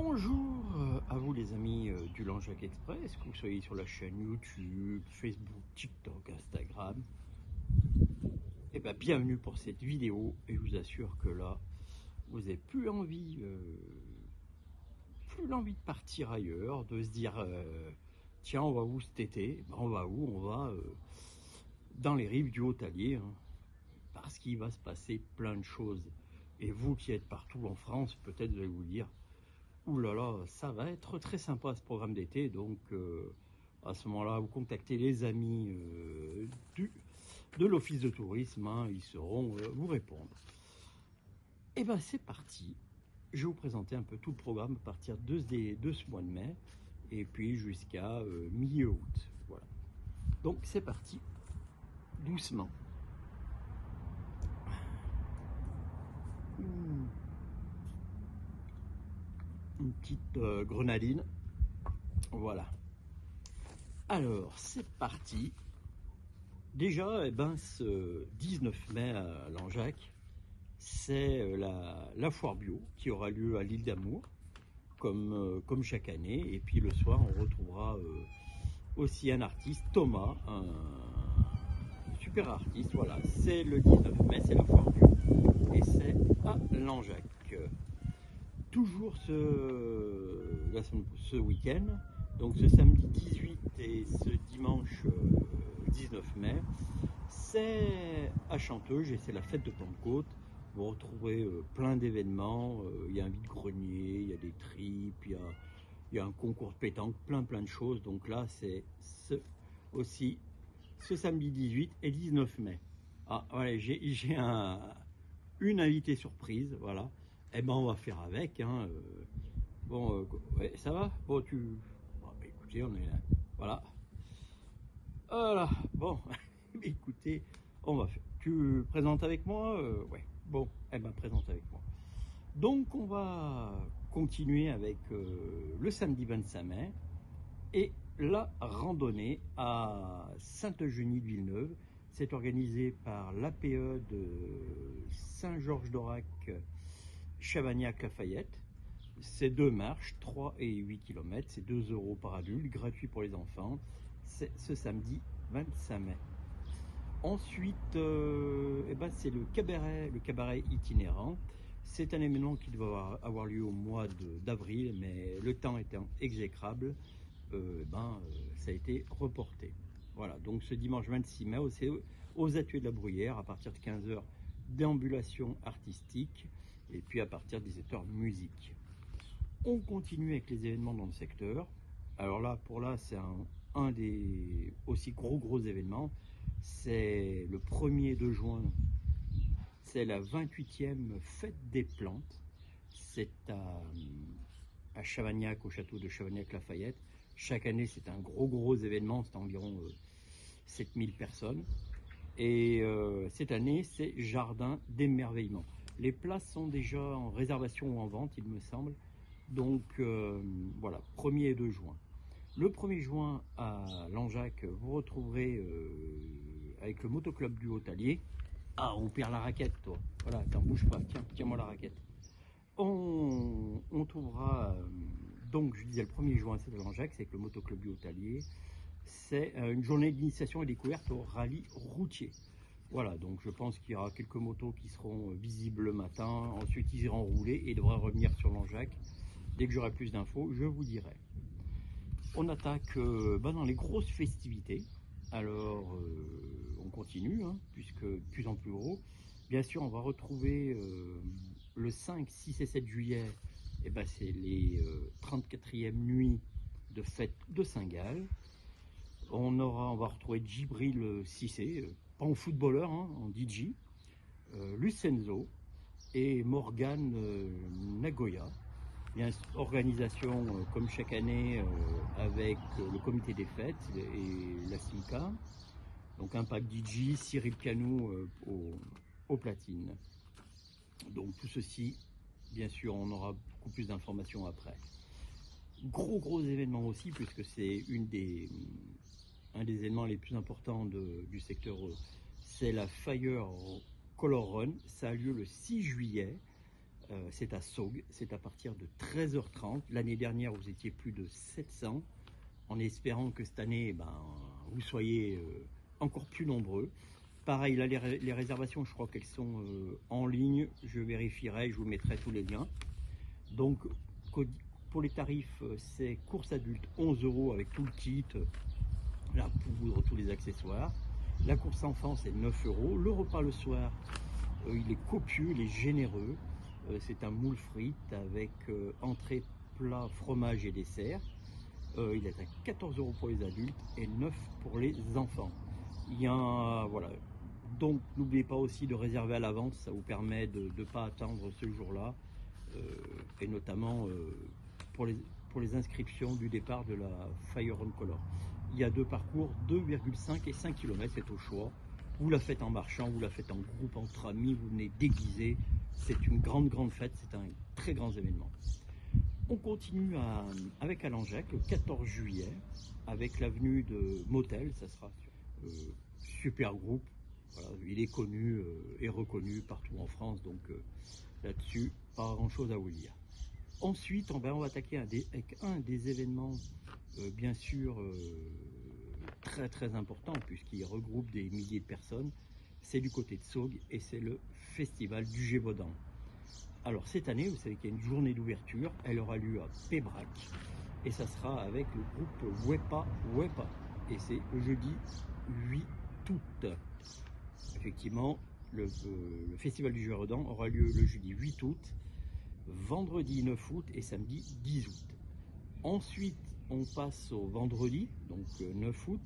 Bonjour à vous les amis du Langeac Express, que vous soyez sur la chaîne YouTube, Facebook, TikTok, Instagram. Et bien bienvenue pour cette vidéo et je vous assure que là, vous n'avez plus envie de partir ailleurs, de se dire tiens on va où cet été? On va où? On va dans les rives du Haut-Allier, hein, parce qu'il va se passer plein de choses. Et vous qui êtes partout en France, peut-être vous allez vous dire ouh là là, ça va être très sympa ce programme d'été. Donc à ce moment-là, vous contactez les amis de l'office de tourisme, hein, ils sauront vous répondre. Et bien c'est parti. Je vais vous présenter un peu tout le programme à partir de ce mois de mai et puis jusqu'à mi-août. Voilà. Donc c'est parti, doucement. Une petite grenadine. Voilà. Alors, c'est parti. Déjà, ce 19 mai à Langeac, c'est la foire bio qui aura lieu à l'île d'Amour, comme chaque année. Et puis le soir, on retrouvera aussi un artiste, Thomas, un super artiste. Voilà, c'est le 19 mai, c'est la foire bio. Et c'est à Langeac. Toujours ce week-end, donc ce samedi 18 et ce dimanche 19 mai, c'est à Chanteuge et c'est la fête de Pentecôte. Vous retrouverez plein d'événements, il y a un vide-grenier, il y a des tripes, il y a un concours de pétanque, plein de choses. Donc là, c'est aussi ce samedi 18 et 19 mai. Ah, voilà, j'ai une invitée surprise, voilà. Eh ben on va faire avec, hein. Bon, ouais, ça va? Bon, bon, écoutez, on est là. Voilà. Voilà. Bon, écoutez, on va faire. Tu présentes avec moi? Ouais. Bon, eh ben présente avec moi. Donc, on va continuer avec le samedi 25 mai et la randonnée à Sainte-Eugénie-de-Villeneuve. C'est organisé par l'APE de Saint-Georges-d'Aurac, Chavagnac-Lafayette. C'est 2 marches, 3 et 8 km, c'est 2 € par adulte, gratuit pour les enfants. C'est ce samedi 25 mai. Ensuite, c'est le cabaret itinérant. C'est un événement qui doit avoir lieu au mois d'avril, mais le temps étant exécrable, ça a été reporté. Voilà, donc ce dimanche 26 mai, c'est aux Ateliers de la Bruyère, à partir de 15 h, déambulation artistique, et puis à partir de 17 h, musique. On continue avec les événements dans le secteur. Alors là, c'est un des aussi gros événements. C'est le 1er de juin, c'est la 28e fête des plantes. C'est à Chavagnac, au château de Chavagnac-Lafayette. Chaque année, c'est un gros événement, c'est environ 7000 personnes. Et cette année, c'est Jardin d'émerveillement. Les places sont déjà en réservation ou en vente, il me semble. Donc voilà, 1er et 2 juin. Le 1er juin à Langeac, vous retrouverez avec le motoclub du Haut-Allier. Ah, on perd la raquette, toi. Voilà, t'en bouge pas. Tiens-moi la raquette. On trouvera, donc je disais le 1er juin, c'est à Langeac, c'est avec le motoclub du Haut-Allier. C'est une journée d'initiation et découverte au rallye routier. Voilà, donc je pense qu'il y aura quelques motos qui seront visibles le matin. Ensuite, ils iront rouler et devraient revenir sur Langeac. Dès que j'aurai plus d'infos, je vous dirai. On attaque dans les grosses festivités. Alors, on continue, hein, puisque de plus en plus gros. Bien sûr, on va retrouver le 5, 6 et 7 juillet, c'est les 34e nuits de fête de Saint-Gall. On va retrouver Djibril Cissé, pas en footballeur, hein, en DJ, Lucenzo et Morgane Nagoya. Il y a une organisation comme chaque année avec le comité des fêtes et la Simca. Donc Impact DJ, Cyril Canou au platine. Donc tout ceci, bien sûr, on aura beaucoup plus d'informations après. Gros événement aussi, puisque c'est un des éléments les plus importants du secteur, c'est la Fire Color Run. Ça a lieu le 6 juillet. C'est à Saugues, c'est à partir de 13h30. L'année dernière, vous étiez plus de 700, en espérant que cette année, vous soyez encore plus nombreux. Pareil, là, les réservations, je crois qu'elles sont en ligne. Je vérifierai, je vous mettrai tous les liens. Donc, pour les tarifs, c'est course adulte 11 € avec tout le kit, la poudre, tous les accessoires. La course enfant, c'est 9 €. Le repas le soir, il est copieux, il est généreux. C'est un moule frites avec entrée, plat, fromage et dessert. Il est à 14 € pour les adultes et 9 € pour les enfants. Il y a, voilà. Donc n'oubliez pas aussi de réserver à l'avance, ça vous permet de ne pas attendre ce jour-là, et notamment pour les inscriptions du départ de la Fire on Color. Il y a 2 parcours, 2,5 et 5 km, c'est au choix. Vous la faites en marchant, vous la faites en groupe, entre amis, vous venez déguisé. C'est une grande fête, c'est un très grand événement. On continue avec à Langeac le 14 juillet, avec l'avenue de Motel, ça sera super groupe. Voilà, il est connu et reconnu partout en France, donc là-dessus, pas grand-chose à vous dire. Ensuite, on va attaquer avec un des événements, bien sûr, très important, puisqu'il regroupe des milliers de personnes. C'est du côté de Saugues et c'est le festival du Gévaudan. Alors cette année, vous savez qu'il y a une journée d'ouverture, elle aura lieu à Pébrac et ça sera avec le groupe Wepa Wepa et c'est le jeudi 8 août. Effectivement, le festival du Gévaudan aura lieu le jeudi 8 août, vendredi 9 août et samedi 10 août. Ensuite, on passe au vendredi, donc 9 août,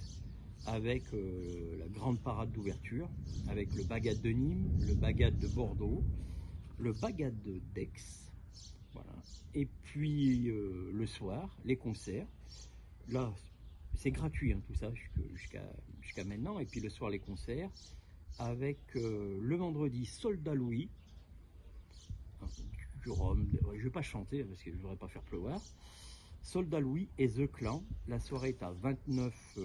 avec la grande parade d'ouverture, avec le Bagad de Nîmes, le Bagad de Bordeaux, le Bagad d'Aix, voilà. Et puis le soir, les concerts. Là, c'est gratuit, hein, tout ça, jusqu'à maintenant. Et puis le soir, les concerts, avec le vendredi, Soldat Louis, du rhum. Je ne vais pas chanter, parce que je ne voudrais pas faire pleuvoir. Soldat Louis et The Clan. La soirée est à 29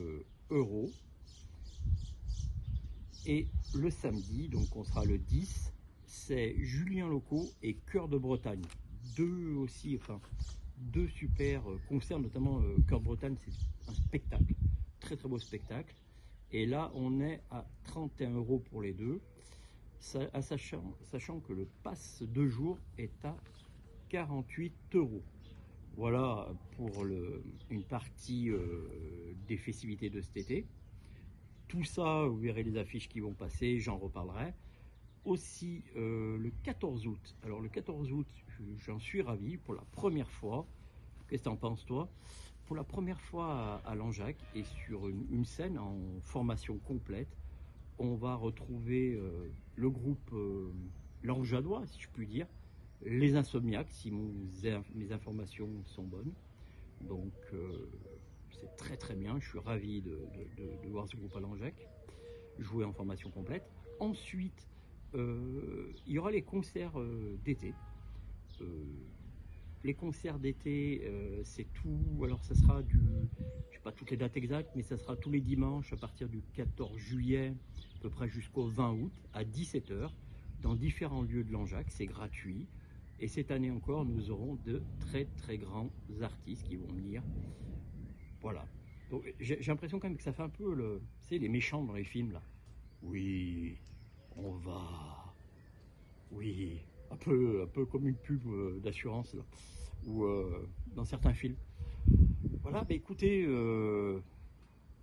€. Et le samedi, donc on sera le 10, c'est Julien Loco et Cœur de Bretagne. Deux super concerts, notamment Cœur de Bretagne, c'est un spectacle, très beau spectacle. Et là, on est à 31 € pour les deux, sachant que le pass 2 jours est à 48 €. Voilà pour une partie des festivités de cet été. Tout ça, vous verrez les affiches qui vont passer, j'en reparlerai. Aussi le 14 août. Alors le 14 août, j'en suis ravi pour la première fois. Qu'est-ce que tu en penses toi? Pour la première fois à Langeac et sur une scène en formation complète, on va retrouver le groupe langeadois, si je puis dire, les Insomniaques, si mes informations sont bonnes. Donc c'est très bien, je suis ravi de voir ce groupe à Langeac jouer en formation complète. Ensuite, il y aura les concerts d'été. Les concerts d'été, c'est tout. Alors, ça sera je sais pas toutes les dates exactes, mais ça sera tous les dimanches à partir du 14 juillet, à peu près jusqu'au 20 août, à 17 h, dans différents lieux de Langeac. C'est gratuit. Et cette année encore, nous aurons de très grands artistes qui vont venir. Voilà. J'ai l'impression quand même que ça fait un peu les méchants dans les films là. Oui, on va. Oui, un peu comme une pub d'assurance là, ou dans certains films. Voilà, écoutez,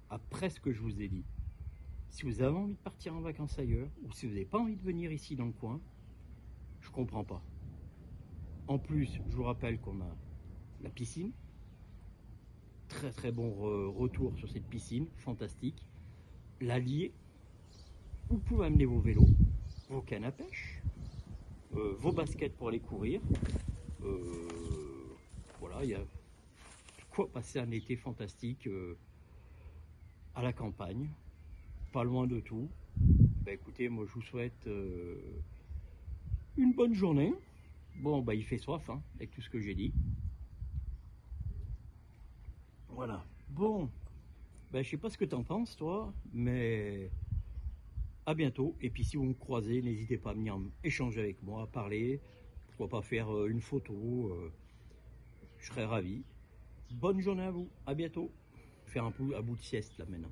après ce que je vous ai dit, si vous avez envie de partir en vacances ailleurs, ou si vous n'avez pas envie de venir ici dans le coin, je comprends pas. En plus, je vous rappelle qu'on a la piscine, très bon retour sur cette piscine, fantastique. L'Allier, vous pouvez amener vos vélos, vos cannes à pêche, vos baskets pour aller courir. Voilà, il y a quoi passer un été fantastique à la campagne, pas loin de tout. Écoutez, moi je vous souhaite une bonne journée. Bon, il fait soif hein, avec tout ce que j'ai dit. Voilà. Bon, je sais pas ce que t'en penses toi, mais à bientôt. Et puis si vous me croisez, n'hésitez pas à venir échanger avec moi, à parler. pourquoi pas faire une photo, je serais ravi. Bonne journée à vous, à bientôt. Faire un bout de sieste là maintenant.